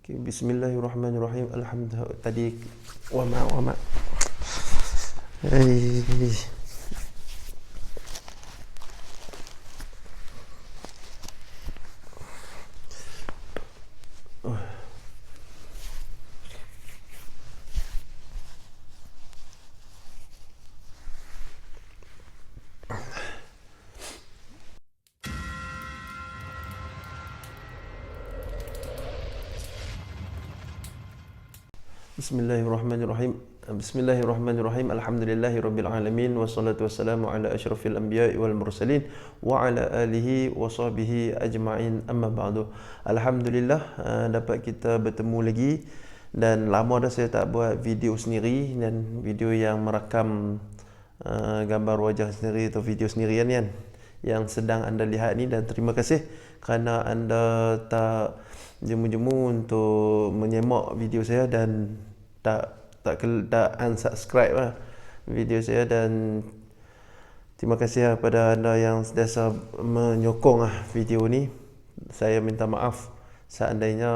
Okay, Bismillahirrahmanirrahim. Alhamdulillah. Tadi wama. Hai. Bismillahirrahmanirrahim. Bismillahirrahmanirrahim. Alhamdulillahirabbil alamin wassalatu wassalamu ala asyrafil anbiya'i wal mursalin wa ala alihi wa sahbihi ajma'in. Amma ba'du. Alhamdulillah dapat kita bertemu lagi, dan lama dah saya tak buat video sendiri dan video yang merakam gambar wajah sendiri atau video sendirian kan yang sedang anda lihat ni. Dan terima kasih kerana anda tak jemu-jemu untuk menyemak video saya dan tak unsubscribe lah video saya. Dan terima kasih kepada anda yang sentiasa menyokong video ni. Saya minta maaf seandainya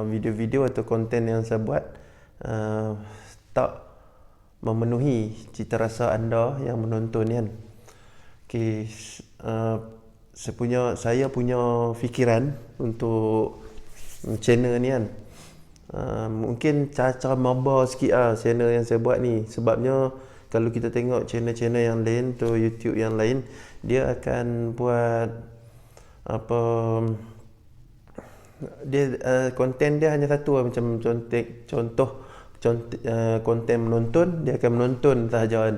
video-video atau konten yang saya buat tak memenuhi cita rasa anda yang menonton kan. Okay, saya punya fikiran untuk channel ni kan. Mungkin cara maba sikit channel yang saya buat ni. Sebabnya kalau kita tengok channel-channel yang lain tu, YouTube yang lain, dia akan buat apa, dia konten dia hanya satu macam contoh konten menonton, dia akan menonton sahaja kan.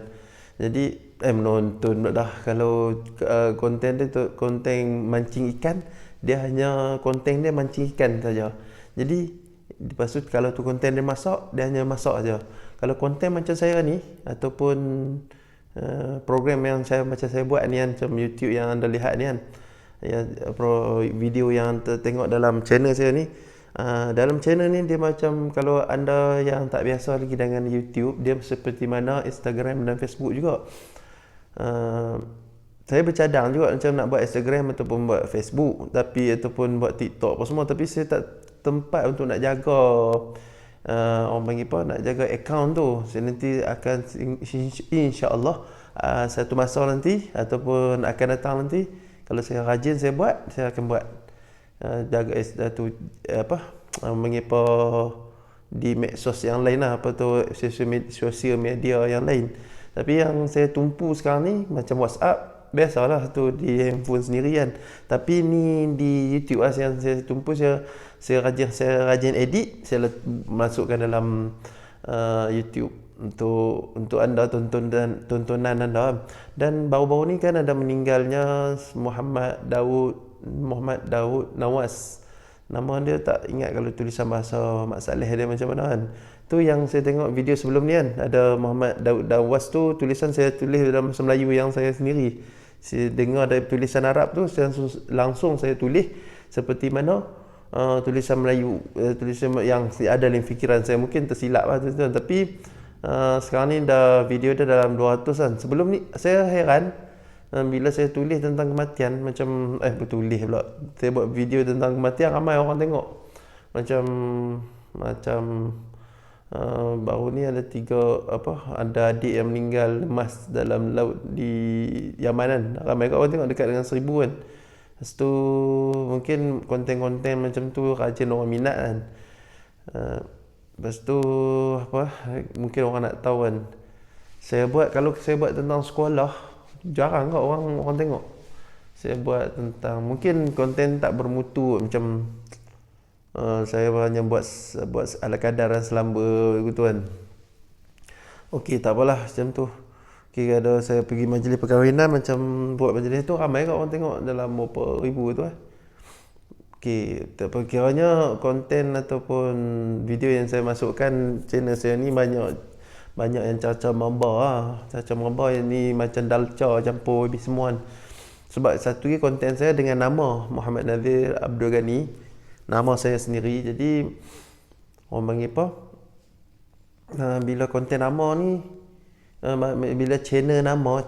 Jadi menonton dah. Kalau konten dia tu konten mancing ikan, dia hanya konten dia mancing ikan saja. Jadi lepas tu kalau tu konten dia masak, dia hanya masak saja. Kalau konten macam saya ni ataupun program yang macam saya buat ni kan, macam YouTube yang anda lihat ni kan, ya, video yang tengok dalam channel saya ni, dalam channel ni dia macam, kalau anda yang tak biasa lagi dengan YouTube, dia seperti mana Instagram dan Facebook juga. Saya bercadang juga macam nak buat Instagram ataupun buat Facebook, tapi ataupun buat TikTok apa semua, tapi saya tak tempat untuk nak jaga orang panggil apa, nak jaga akaun tu. Saya nanti akan insya-Allah satu masa nanti ataupun akan datang nanti, kalau saya rajin saya buat, saya akan buat jaga tu apa di medsos yang lain lah, apa tu sosial media yang lain. Tapi yang saya tumpu sekarang ni macam WhatsApp, biasalah tu di handphone sendiri kan. Tapi ni di YouTube yang saya tumpu, saya rajin edit, saya masukkan dalam YouTube untuk anda tontonan anda. Dan baru-baru ni kan ada meninggalnya Muhammad Daud Nawas. Nama dia tak ingat kalau tulisan bahasa Mak Saleh dia macam mana kan. Tu yang saya tengok video sebelum ni kan, ada Muhammad Daud Nawas tu, tulisan saya tulis dalam bahasa Melayu yang saya sendiri. Saya dengar ada tulisan Arab tu, langsung saya tulis seperti mana tulisan Melayu, tulisan yang ada dalam fikiran saya. Mungkin tersilap lah tuan-tuan, tapi sekarang ni dah video dia dalam 200 kan. Sebelum ni saya heran bila saya tulis tentang kematian, macam bertulis pula, saya buat video tentang kematian, ramai orang tengok. Macam baru ni ada ada adik yang meninggal lemas dalam laut di Yaman kan. Ramai orang tengok, dekat dengan 1000 kan. Lepas tu mungkin konten-konten macam tu rajin orang minat kan. Lepas tu mungkin orang nak tahu kan. Kalau saya buat tentang sekolah, jarang kau orang tengok. Saya buat tentang, mungkin konten tak bermutu, macam saya hanya buat ala kadar dan selamba gitu kan. Okey, tak apalah macam tu. Okey, ada saya pergi majlis perkahwinan, macam buat majlis tu ramai orang tengok, dalam berapa ribu tu Okey, tak apa, kiranya konten ataupun video yang saya masukkan channel saya ni banyak yang caca mamba caca mamba yang ni macam dalca campur habis semua kan. Sebab satu lagi konten saya dengan nama Muhammad Nazir Abdul Ghani, nama saya sendiri. Jadi orang panggil apa, bila konten nama ni, bila channel nama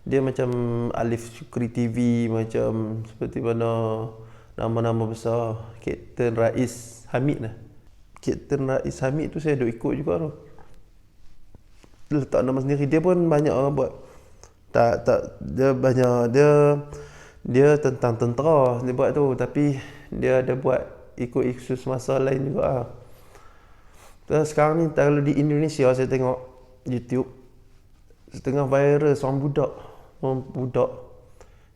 dia macam Alif Syukri TV, macam seperti mana nama-nama besar. Kapten Rais Hamid lah. Kapten Rais Hamid tu saya duk ikut juga tu. Letak nama sendiri, dia pun banyak orang buat. Tak dia banyak, dia tentang tentera dia buat tu, tapi dia ada buat ikut isu semasa lain juga lah. Terus sekarang ni kalau di Indonesia saya tengok YouTube setengah viral seorang budak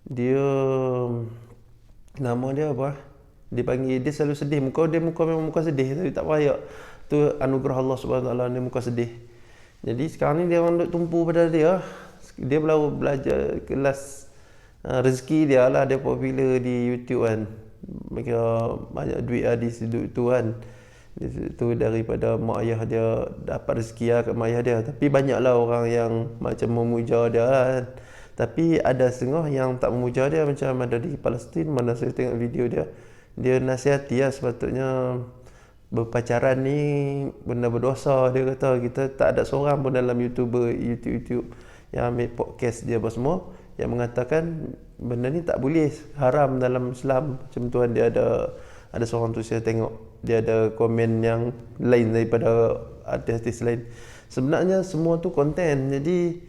dia, nama dia apa, dia panggil, dia selalu sedih, muka memang muka sedih tapi tak payah, tu anugerah Allah Subhanahu Taala, dia muka sedih. Jadi sekarang ni dia orang duk tumpu pada dia baru belajar kelas rezeki dia lah, dia popular di YouTube kan, mereka banyak duit lah di situ tu kan. Itu daripada mak ayah dia dapat rezeki lah kat mak ayah dia. Tapi banyaklah orang yang macam memuja dia kan. Tapi ada setengah yang tak memuja dia, macam ada di Palestin, mana saya tengok video dia, dia nasihati lah sepatutnya berpacaran ni benda berdosa. Dia kata kita tak ada seorang pun dalam YouTube yang ambil podcast dia apa semua yang mengatakan benda ni tak boleh, haram dalam Islam. Macam tuan dia ada seorang tu saya tengok dia ada komen yang lain daripada artis-artis lain. Sebenarnya semua tu konten. Jadi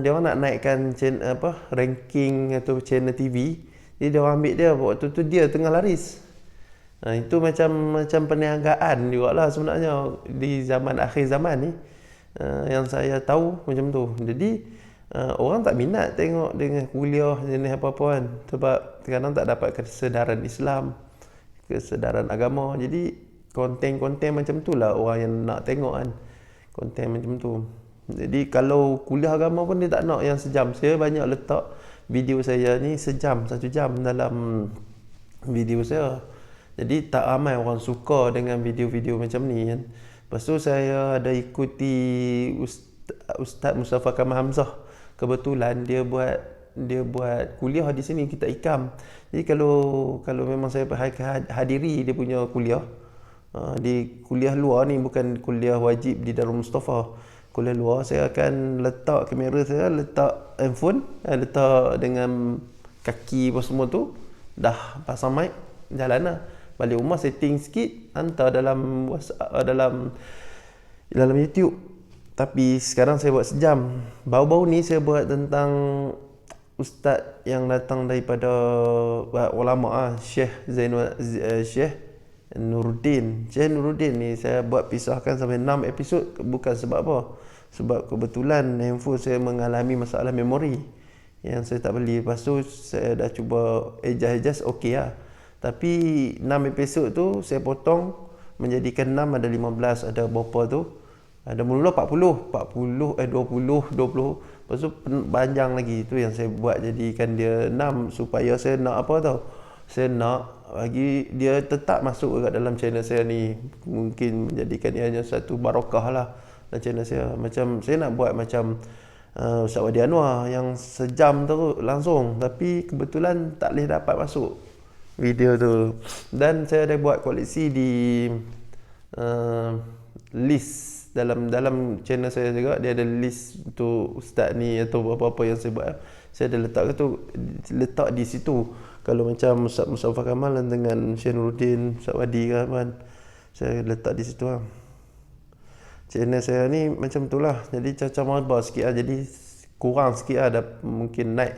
dia orang nak naikkan ranking atau channel TV. Jadi dia orang ambil dia waktu tu dia tengah laris. Itu macam perniagaan jugalah sebenarnya di zaman akhir zaman ni. Yang saya tahu macam tu. Jadi orang tak minat tengok dengan kuliah jenis apa-apa kan, sebab kadang tak dapat kesedaran Islam, kesedaran agama. Jadi konten-konten macam tu lah orang yang nak tengok kan, konten macam tu. Jadi kalau kuliah agama pun dia tak nak yang sejam. Saya banyak letak video saya ni sejam, 1 jam dalam video saya. Jadi tak ramai orang suka dengan video-video macam ni kan. Lepas tu saya ada ikuti Ustaz Mustafa Kamal Hamzah. Kebetulan dia buat kuliah di sini, kita ikam. Jadi kalau memang saya hadiri dia punya kuliah, di kuliah luar ni, bukan kuliah wajib di Darul Mustafa, kuliah luar, saya akan letak kamera saya, letak handphone, letak dengan kaki apa semua tu, dah pasang mic, jalan lah. Balik rumah setting sikit, hantar dalam YouTube. Tapi sekarang saya buat sejam. Baru-baru ni saya buat tentang ustaz yang datang daripada ulama Syekh Nuruddin. Syekh Nuruddin ni saya buat pisahkan sampai 6 episod. Bukan sebab apa, sebab kebetulan handphone saya mengalami masalah memori yang saya tak beli. Lepas tu saya dah cuba adjust okey lah. Tapi 6 episod tu saya potong menjadikan 6, ada 15, ada berapa tu, ada mula 20. Lepas tu panjang lagi. Tu yang saya buat jadikan dia 6, supaya saya nak apa tau, saya nak bagi dia tetap masuk dekat dalam channel saya ni. Mungkin menjadikan dia hanya satu barakah lah dalam channel saya. Macam saya nak buat macam Ustaz Wadi Anwar yang sejam tu langsung, tapi kebetulan tak boleh dapat masuk video tu. Dan saya ada buat koleksi di list dalam channel saya juga. Dia ada list untuk ustaz ni atau apa-apa yang saya buat. Saya ada letak di situ. Kalau macam Ustaz Mustafa Kamal dengan Syekh Nuruddin, Ustaz Wadi kan, saya letak di situ lah. Channel saya ni macam tu lah. Jadi cacah marba sikit lah. Jadi kurang sikit lah, mungkin naik.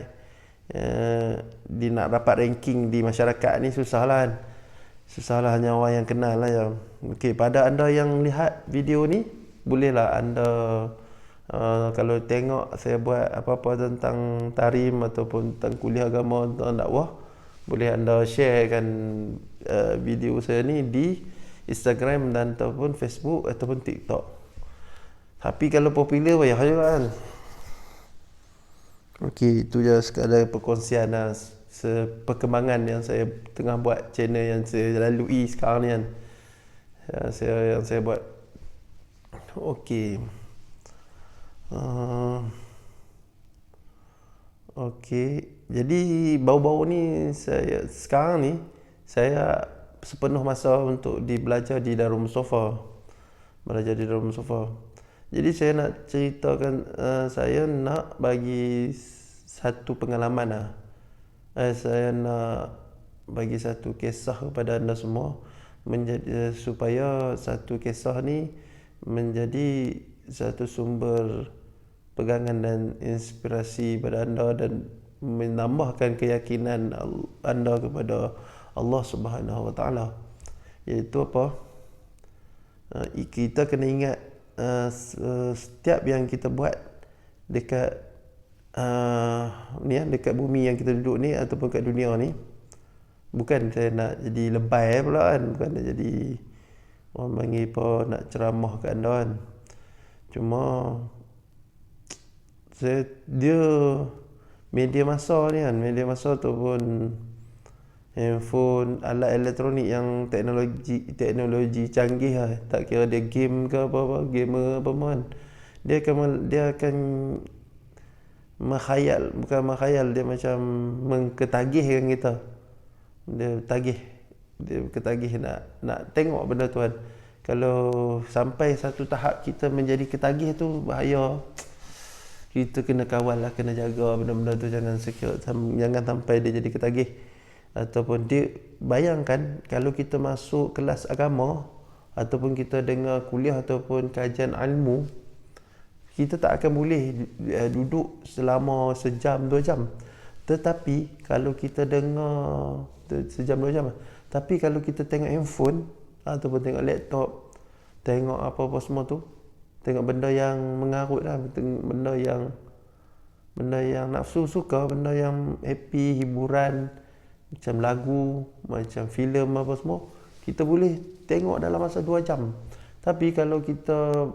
Dia nak dapat ranking di masyarakat ni susah lah kan. Susah lah, hanya orang yang kenal lah yang. Okey, pada anda yang lihat video ni, bolehlah anda kalau tengok saya buat apa-apa tentang tarim ataupun tentang kuliah agama, tentang dakwah, boleh anda sharekan video saya ni di Instagram dan ataupun Facebook ataupun TikTok. Tapi kalau popular payah juga kan. Okey, itu je sekadar perkongsian perkembangan yang saya tengah buat, channel yang saya lalui sekarang ni kan. Yang saya buat. Okey. Okey. Jadi baru-baru ni sekarang ni saya sepenuh masa untuk belajar di Darul Mustafa. Jadi saya nak ceritakan, saya nak bagi satu pengalaman lah. Saya nak bagi satu kisah kepada anda semua, menjadi supaya satu kisah ni menjadi satu sumber pegangan dan inspirasi pada anda dan menambahkan keyakinan anda kepada Allah Subhanahu Wa Taala. Iaitu apa? Kita kena ingat setiap yang kita buat dekat dekat bumi yang kita duduk ni ataupun kat dunia ni, bukan saya nak jadi lebay pula kan, bukan nak jadi orang panggil apa, nak ceramah kat anda kan. Cuma dia media masa ni kan, media masa ataupun handphone, alat elektronik yang teknologi canggih lah. Tak kira dia game ke apa-apa, gamer apa pun, dia akan bukan menghayal, dia macam mengketagihkan kita. Dia ketagih nak tengok benda tu kan. Kalau sampai satu tahap kita menjadi ketagih tu, bahaya. Kita kena kawal lah, kena jaga benda-benda tu, jangan sampai dia jadi ketagih. Ataupun dia, bayangkan kalau kita masuk kelas agama ataupun kita dengar kuliah ataupun kajian ilmu, kita tak akan boleh duduk selama sejam 2 jam. Tetapi kalau kita dengar sejam 2 jam, tapi kalau kita tengok handphone ataupun tengok laptop, tengok apa-apa semua tu, tengok benda yang mengarut lah, benda yang nafsu suka, benda yang happy, hiburan, macam lagu, macam filem apa semua, kita boleh tengok dalam masa 2 jam. Tapi kalau kita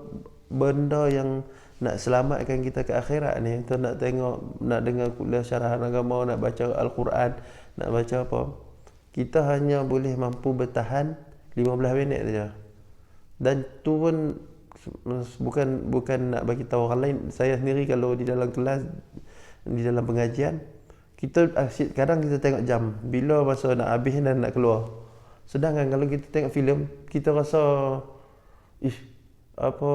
benda yang nak selamatkan kita ke akhirat ni, kita nak tengok, nak dengar kuliah syarahan agama, nak baca Al-Quran, nak baca apa, kita hanya boleh mampu bertahan 15 minit saja. Dan tu pun bukan nak bagi tahu orang lain. Saya sendiri kalau di dalam kelas, di dalam pengajian, kita kadang kita tengok jam, bila masa nak habis dan nak keluar. Sedangkan kalau kita tengok filem, kita rasa apa,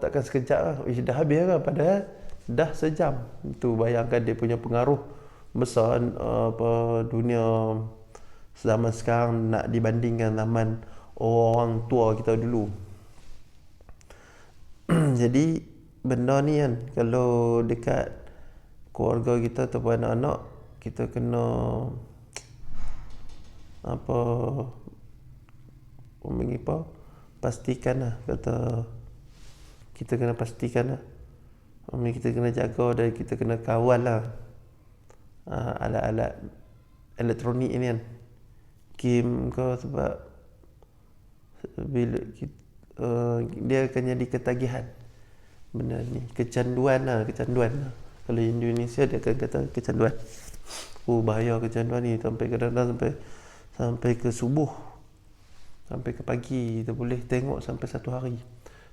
takkan sekejap lah, dah habis lah, padahal dah sejam. Itu bayangkan dia punya pengaruh besar apa dunia zaman sekarang nak dibandingkan zaman orang tua kita dulu. Jadi benda ni kan, kalau dekat keluarga kita ataupun anak-anak, kita kena pastikan lah, kita kena pastikan lah, kita kena jaga dan kita kena kawal lah alat-alat elektronik ni kan, game ke, sebab bila dia akan jadi ketagihan benda ni, kecanduan lah. Kalau Indonesia dia akan kata kecanduan. Bahaya kecanduan ni, sampai kadang-kadang sampai ke subuh, sampai ke pagi kita boleh tengok sampai 1 hari.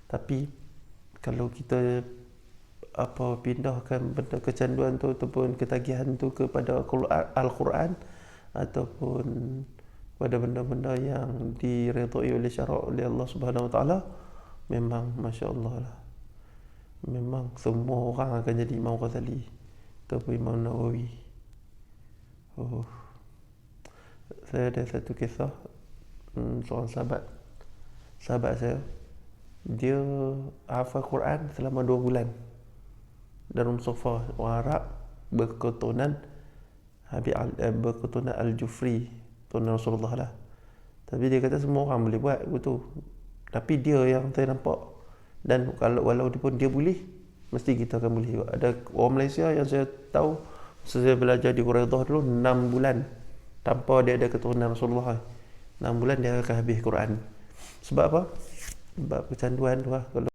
Tapi kalau kita pindahkan benda kecanduan tu ataupun ketagihan tu kepada Al-Quran ataupun pada benda-benda yang diredai oleh syarak oleh Allah Subhanahu Wa Taala, memang masya-Allah lah. Memang semua orang akan jadi Imam Ghazali ataupun Imam Nawawi. Saya ada satu kisah, seorang sahabat saya, dia hafal Quran selama 2 bulan dalam Safa, orang Arab berketurunan Al-Jufri, turunan Rasulullah lah. Tapi dia kata semua orang boleh buat begitu, tapi dia yang saya nampak, dan walaupun dia boleh, mesti kita akan boleh juga. Ada orang Malaysia yang saya tahu, saya belajar di Quraidah dulu 6 bulan tanpa dia ada keturunan Rasulullah. 6 bulan dia akan habis Quran. Sebab apa? Sebab kecanduan tu lah. Kalau